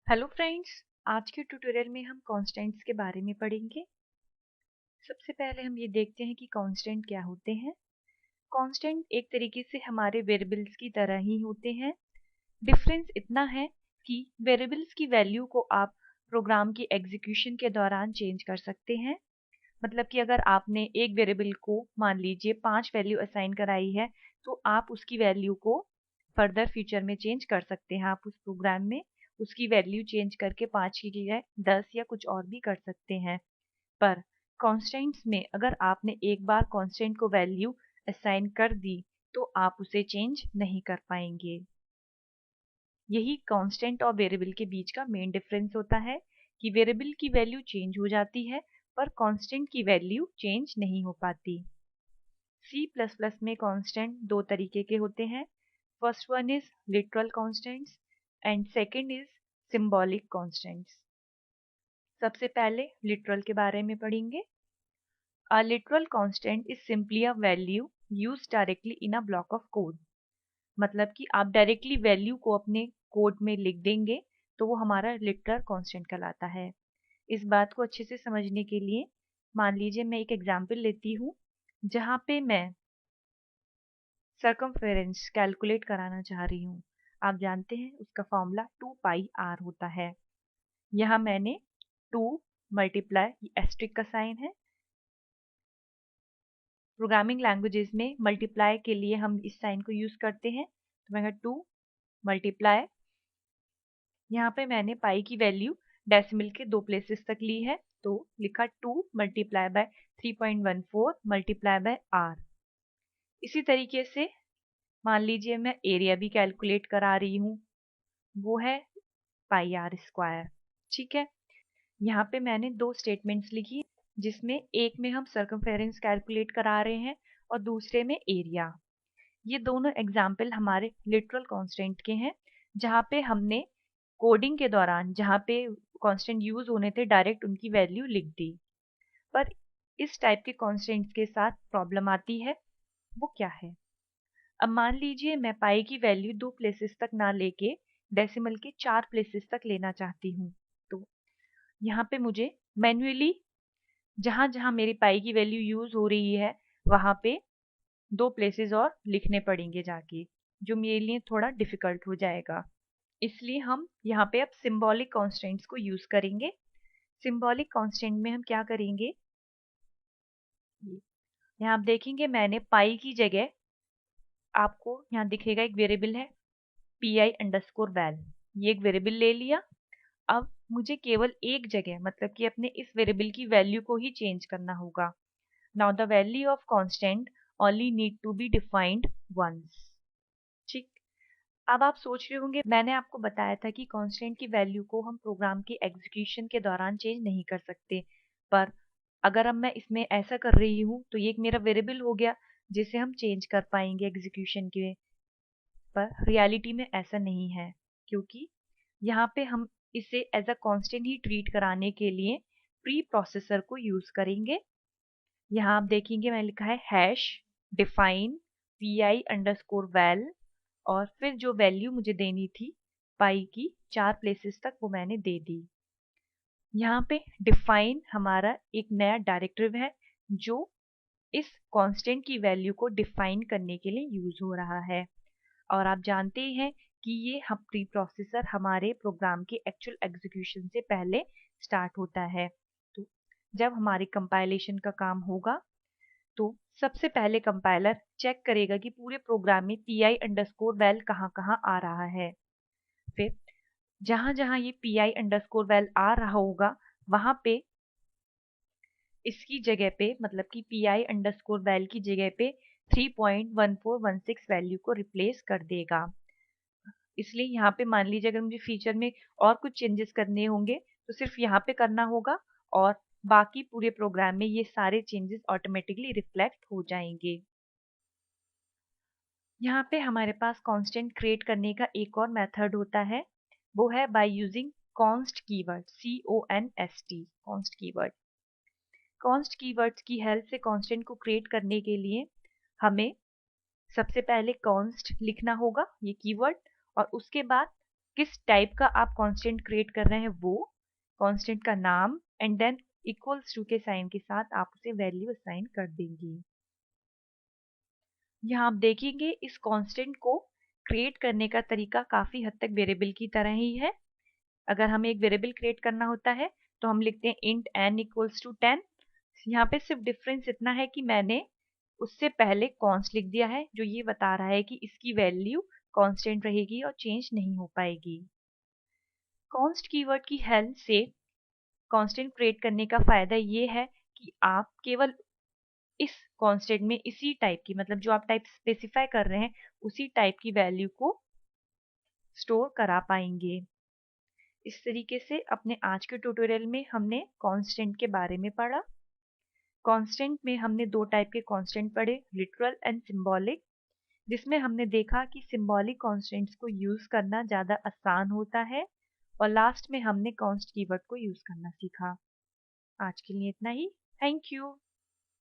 Hello friends. आज के tutorial में हम कांस्टेंट्स के बारे में पढ़ेंगे। सबसे पहले हम ये देखते हैं कि कांस्टेंट क्या होते हैं। कांस्टेंट एक तरीके से हमारे वेरिएबल्स की तरह ही होते हैं। डिफरेंस इतना है कि वेरिएबल्स की वैल्यू को आप प्रोग्राम की एग्जीक्यूशन के दौरान चेंज कर सकते हैं। मतलब कि अगर आपने एक वेरिएबल को मान लीजिए 5 वैल्यू असाइन कराई है, तो आप उसकी वैल्यू को फर्दर फ्यूचर में चेंज कर सकते हैं। आप उस प्रोग्राम में उसकी वैल्यू चेंज करके 5 की जगह 10 या कुछ और भी कर सकते हैं। पर कॉन्स्टेंट्स में अगर आपने एक बार कॉन्स्टेंट को वैल्यू असाइन कर दी तो आप उसे चेंज नहीं कर पाएंगे। यही कांस्टेंट और वेरिएबल के बीच का मेन डिफरेंस होता है कि वेरिएबल की वैल्यू चेंज हो जाती है पर कांस्टेंट की वैल्यू चेंज नहीं हो पाती। C++ में कांस्टेंट दो तरीके के होते हैं। First one is literal constants and second is symbolic constants. सबसे पहले लिटरल के बारे में पढ़ेंगे। A literal constant is simply a value used directly in a block of code। मतलब कि आप डायरेक्टली वैल्यू को अपने कोड में लिख देंगे तो वो हमारा लिटरल कांस्टेंट कहलाता है। इस बात को अच्छे से समझने के लिए मान लीजिए मैं एक एग्जांपल लेती हूँ जहाँ पे मैं सर्कमफेरेंस कैलकुलेट कराना चाह रही हूँ। आप जानते हैं उसका फॉर्मूला 2πr होता है। यहाँ मैंने 2 मल्टीप्लाई एस्ट्रिक का साइन है। प्रोग्रामिंग लैंग्वेजेस में मल्टीप्लाई के लिए हम इस साइन को यूज करते हैं। तो मैं 2 मल्टीप्लाई, यहाँ पे मैंने पाई की वैल्यू डेसिमल के दो प्लेसेस तक ली है तो लिखा 2 multiply by 3.14 multiply by r। इसी तरीके से मान लीजिए मैं एरिया भी कैलकुलेट करा रही हूँ, वो है पाई आर स्क्वायर। ठीक है, यहाँ पे मैंने दो स्टेटमेंट्स लिखी जिसमें एक में हम सर्कमफेरेंस कैलकुलेट करा रहे हैं और दूसरे में एरिया। ये दोनों एग्जाम्पल हमारे लिटरल कांस्टेंट के हैं जहाँ पे हमने कोडिंग के दौरान जहाँ पे कांस्टेंट यूज होने थे डायरेक्ट उनकी वैल्यू लिख दी। पर इस टाइप के कांस्टेंट्स के साथ प्रॉब्लम आती है, वो क्या है। अब मान लीजिए मैं पाई की वैल्यू दो प्लेसेस तक ना लेके डेसिमल के 4 प्लेसेस तक लेना चाहती हूँ। तो यहाँ पे मुझे मैन्युअली जहाँ जहाँ मेरी पाई की वैल्यू यूज हो रही है वहाँ पे दो प्लेसेस और लिखने पड़ेंगे जाके, जो मेरे लिए थोड़ा डिफिकल्ट हो जाएगा। इसलिए हम यहाँ पे अब सिंबॉलिक कॉन्स्टेंट्स को यूज करेंगे। सिंबॉलिक कांस्टेंट में हम क्या करेंगे, यहाँ आप देखेंगे मैंने पाई की जगह आपको यहाँ दिखेगा एक वेरिएबल है pi_val। ये एक वेरिएबल ले लिया। अब मुझे केवल एक जगह मतलब कि अपने इस वेरिएबल की वैल्यू को ही चेंज करना होगा। Now the value of constant only need to be defined once. ठीक, अब आप सोच रहे होंगे मैंने आपको बताया था कि कांस्टेंट की वैल्यू को हम प्रोग्राम के एग्जीक्यूशन के दौरान चेंज नहीं कर सकते। पर अगर अब मैं इसमें ऐसा कर रही हूँ तो ये एक मेरा वेरिएबल हो गया जिसे हम चेंज कर पाएंगे एग्जीक्यूशन के। पर रियलिटी में ऐसा नहीं है क्योंकि यहाँ पे हम इसे एज अ कांस्टेंट ही ट्रीट कराने के लिए प्री प्रोसेसर को यूज करेंगे। यहाँ आप देखेंगे मैंने लिखा है हैश डिफाइन pi_val और फिर जो वैल्यू मुझे देनी थी पाई की 4 प्लेसेस तक वो मैंने दे दी। यहाँ पे डिफाइन हमारा एक नया डायरेक्टिव है जो इस कांस्टेंट की वैल्यू को डिफाइन करने के लिए यूज हो रहा है। और आप जानते ही हैं कि ये हम प्री प्रोसेसर हमारे प्रोग्राम के एक्चुअल एग्जीक्यूशन से पहले स्टार्ट होता है। तो जब हमारी कंपाइलेशन का काम होगा तो सबसे पहले कंपाइलर चेक करेगा कि पूरे प्रोग्राम में pi_val कहाँ कहाँ आ रहा है। फिर जहां जहां ये pi_val आ रहा होगा वहां पे इसकी जगह पे मतलब कि pi_val की जगह पे 3.1416 वैल्यू को रिप्लेस कर देगा। इसलिए यहाँ पे मान लीजिए अगर मुझे फीचर में और कुछ चेंजेस करने होंगे तो सिर्फ यहाँ पे करना होगा और बाकी पूरे प्रोग्राम में ये सारे चेंजेस ऑटोमेटिकली रिफ्लेक्ट हो जाएंगे। यहाँ पे हमारे पास कांस्टेंट क्रिएट करने का एक और मेथड होता है, वो है by using const keyword CONST const keyword. Const keywords की हेल्प से कांस्टेंट को क्रिएट करने के लिए हमें सबसे पहले कॉन्स्ट लिखना होगा ये कीवर्ड और उसके बाद किस टाइप का आप कांस्टेंट क्रिएट कर रहे हैं वो, कांस्टेंट का नाम एंड देन इक्वल्स टू के साइन के साथ आप उसे वैल्यू असाइन कर देंगे। यहाँ आप देखेंगे इस कांस्टेंट को क्रिएट करने का तरीका काफी हद तक वेरिएबल की तरह ही है। अगर हमें एक वेरिएबल क्रिएट करना होता है तो हम लिखते हैं इंट n इक्वल्स टू 10। यहाँ पे सिर्फ डिफरेंस इतना है कि मैंने उससे पहले कॉन्स्ट लिख दिया है, जो ये बता रहा है कि इसकी वैल्यू कांस्टेंट रहेगी और चेंज नहीं हो पाएगी। कॉन्स्ट कीवर्ड की हेल्प से कांस्टेंट क्रिएट करने का फायदा ये है कि आप केवल इस कांस्टेंट में इसी टाइप की, मतलब जो आप टाइप स्पेसिफाई कर रहे हैं उसी टाइप की वैल्यू को स्टोर करा पाएंगे। इस तरीके से अपने आज के ट्यूटोरियल में हमने कांस्टेंट के बारे में पढ़ा। कांस्टेंट में हमने दो टाइप के कांस्टेंट पढ़े, लिटरल एंड सिंबॉलिक, जिसमें हमने देखा कि सिंबॉलिक कांस्टेंट्स को यूज करना ज़्यादा आसान होता है, और लास्ट में हमने कॉन्स्ट कीवर्ड को यूज करना सीखा। आज के लिए इतना ही। Thank you.